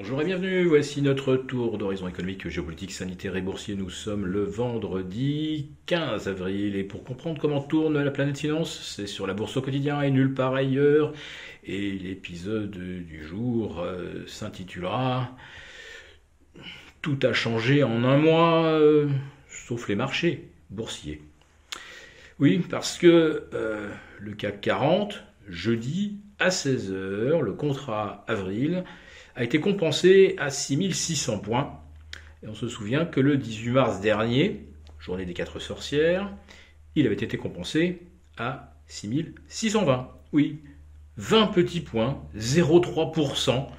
Bonjour et bienvenue, voici notre tour d'horizon économique, géopolitique, sanitaire et boursier. Nous sommes le vendredi 15 avril et pour comprendre comment tourne la planète finance, c'est sur la bourse au quotidien et nulle part ailleurs. Et l'épisode du jour s'intitulera Tout a changé en un mois, sauf les marchés boursiers. Oui, parce que le CAC 40, jeudi à 16 heures, le contrat avril, a été compensé à 6600 points. Et on se souvient que le 18 mars dernier, journée des 4 sorcières, il avait été compensé à 6620. Oui, 20 petits points, 0,3%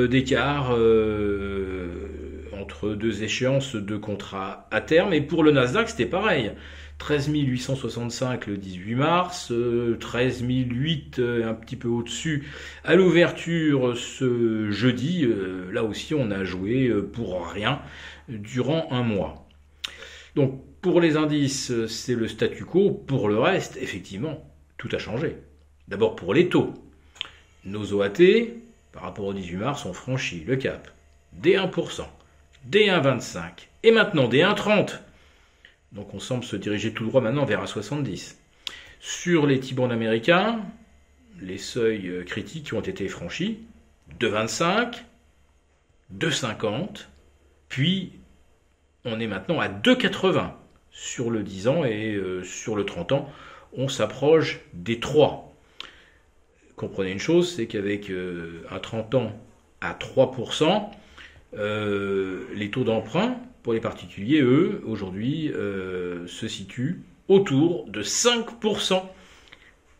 d'écart entre deux échéances de contrats à terme. Et pour le Nasdaq, c'était pareil. 13 865 le 18 mars, 13 008 un petit peu au-dessus à l'ouverture ce jeudi. Là aussi, on a joué pour rien durant un mois. Donc, pour les indices, c'est le statu quo. Pour le reste, effectivement, tout a changé. D'abord pour les taux. Nos OAT, par rapport au 18 mars, ont franchi le cap des 1%, des 1,25 et maintenant des 1,30. Donc on semble se diriger tout droit maintenant vers 1,70. Sur les T-bonds américains, les seuils critiques ont été franchis, 2,25, 2,50, puis on est maintenant à 2,80 sur le 10 ans et sur le 30 ans, on s'approche des 3. Comprenez une chose, c'est qu'avec un 30 ans à 3%, les taux d'emprunt pour les particuliers, eux, aujourd'hui, se situent autour de 5%,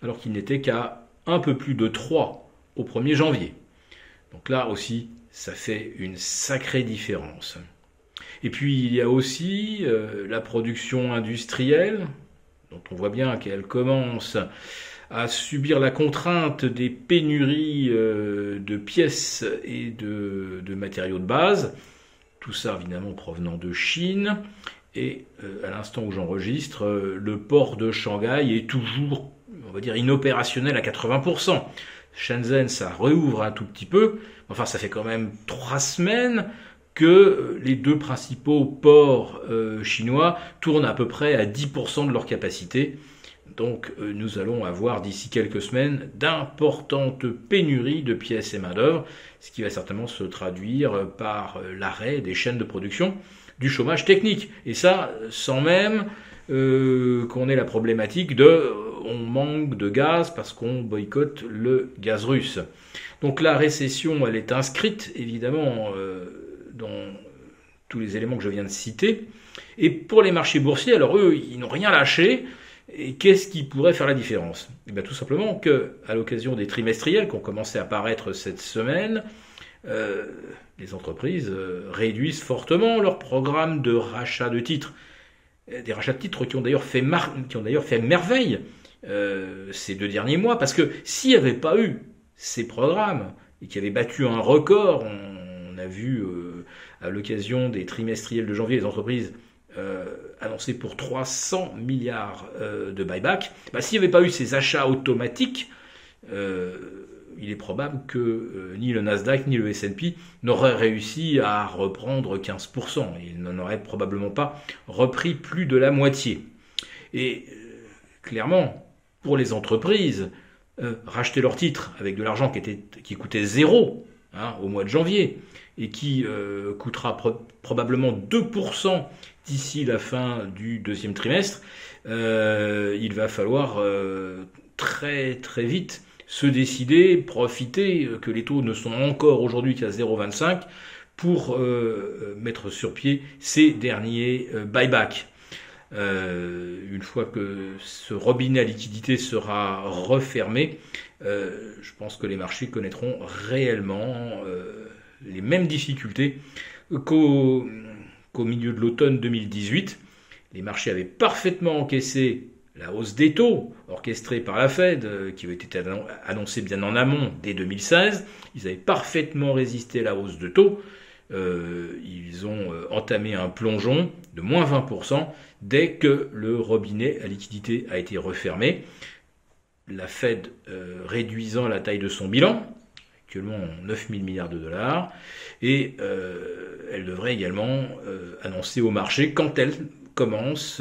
alors qu'ils n'étaient qu'à un peu plus de 3 au 1er janvier. Donc là aussi, ça fait une sacrée différence. Et puis, il y a aussi la production industrielle, dont on voit bien qu'elle commence à subir la contrainte des pénuries de pièces et de matériaux de base. Tout ça, évidemment, provenant de Chine. Et à l'instant où j'enregistre, le port de Shanghai est toujours, on va dire, inopérationnel à 80%. Shenzhen, ça rouvre un tout petit peu. Enfin, ça fait quand même 3 semaines que les deux principaux ports chinois tournent à peu près à 10% de leur capacité. Donc nous allons avoir d'ici quelques semaines d'importantes pénuries de pièces et main-d'œuvre, ce qui va certainement se traduire par l'arrêt des chaînes de production, du chômage technique. Et ça, sans même qu'on ait la problématique de on manque de gaz parce qu'on boycotte le gaz russe. Donc la récession, elle est inscrite évidemment dans tous les éléments que je viens de citer. Et pour les marchés boursiers, alors eux, ils n'ont rien lâché. Et qu'est-ce qui pourrait faire la différence ? Eh bien, tout simplement qu'à l'occasion des trimestriels qui ont commencé à apparaître cette semaine, les entreprises réduisent fortement leur programme de rachat de titres. Des rachats de titres qui ont d'ailleurs fait merveille ces 2 derniers mois, parce que s'il n'y avait pas eu ces programmes, et qui avaient battu un record, on a vu à l'occasion des trimestriels de janvier les entreprises annoncé pour 300 milliards de buyback, s'il n'y avait pas eu ces achats automatiques, il est probable que ni le Nasdaq ni le S&P n'auraient réussi à reprendre 15%. Ils n'en auraient probablement pas repris plus de la moitié. Et clairement, pour les entreprises, racheter leurs titres avec de l'argent qui coûtait 0 au mois de janvier et qui coûtera probablement 2% d'ici la fin du 2e trimestre, il va falloir très très vite se décider, profiter que les taux ne sont encore aujourd'hui qu'à 0,25 pour mettre sur pied ces derniers buybacks. Une fois que ce robinet à liquidité sera refermé, je pense que les marchés connaîtront réellement les mêmes difficultés qu'au milieu de l'automne 2018. Les marchés avaient parfaitement encaissé la hausse des taux orchestrée par la Fed, qui avait été annoncée bien en amont dès 2016. Ils avaient parfaitement résisté à la hausse de taux. Ils ont entamé un plongeon de moins 20% dès que le robinet à liquidité a été refermé. La Fed réduisant la taille de son bilan, actuellement 9 000 milliards de dollars, et elle devrait également annoncer au marché quand elle commence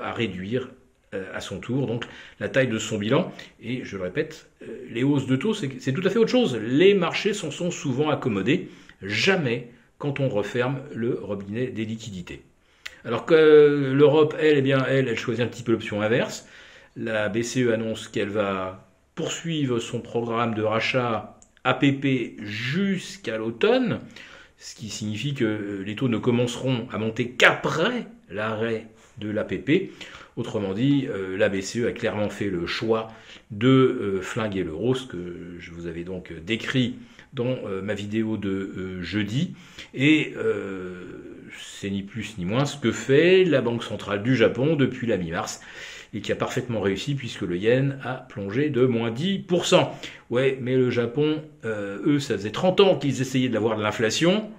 à réduire à son tour donc la taille de son bilan. Et je le répète, les hausses de taux, c'est tout à fait autre chose. Les marchés s'en sont souvent accommodés, jamais quand on referme le robinet des liquidités. Alors que l'Europe, elle choisit un petit peu l'option inverse. La BCE annonce qu'elle va poursuivre son programme de rachat APP jusqu'à l'automne, ce qui signifie que les taux ne commenceront à monter qu'après l'arrêt de l'APP. Autrement dit, la BCE a clairement fait le choix de flinguer l'euro, ce que je vous avais donc décrit dans ma vidéo de jeudi. Et c'est ni plus ni moins ce que fait la Banque centrale du Japon depuis la mi-mars, et qui a parfaitement réussi puisque le yen a plongé de moins 10%. Ouais, mais le Japon, eux, ça faisait 30 ans qu'ils essayaient d'avoir de l'inflation.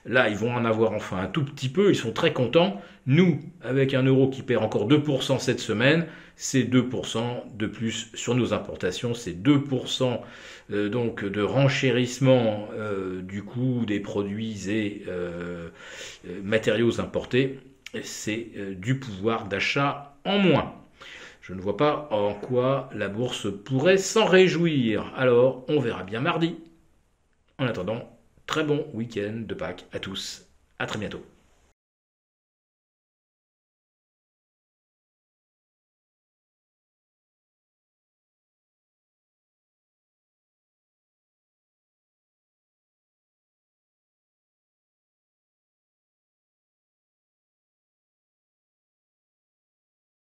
Là, ils vont en avoir enfin un tout petit peu, ils sont très contents. Nous, avec un euro qui perd encore 2% cette semaine, c'est 2% de plus sur nos importations, c'est 2% donc de renchérissement du coût des produits et matériaux importés. C'est du pouvoir d'achat en moins. Je ne vois pas en quoi la bourse pourrait s'en réjouir. Alors, on verra bien mardi. En attendant, très bon week-end de Pâques à tous. À très bientôt.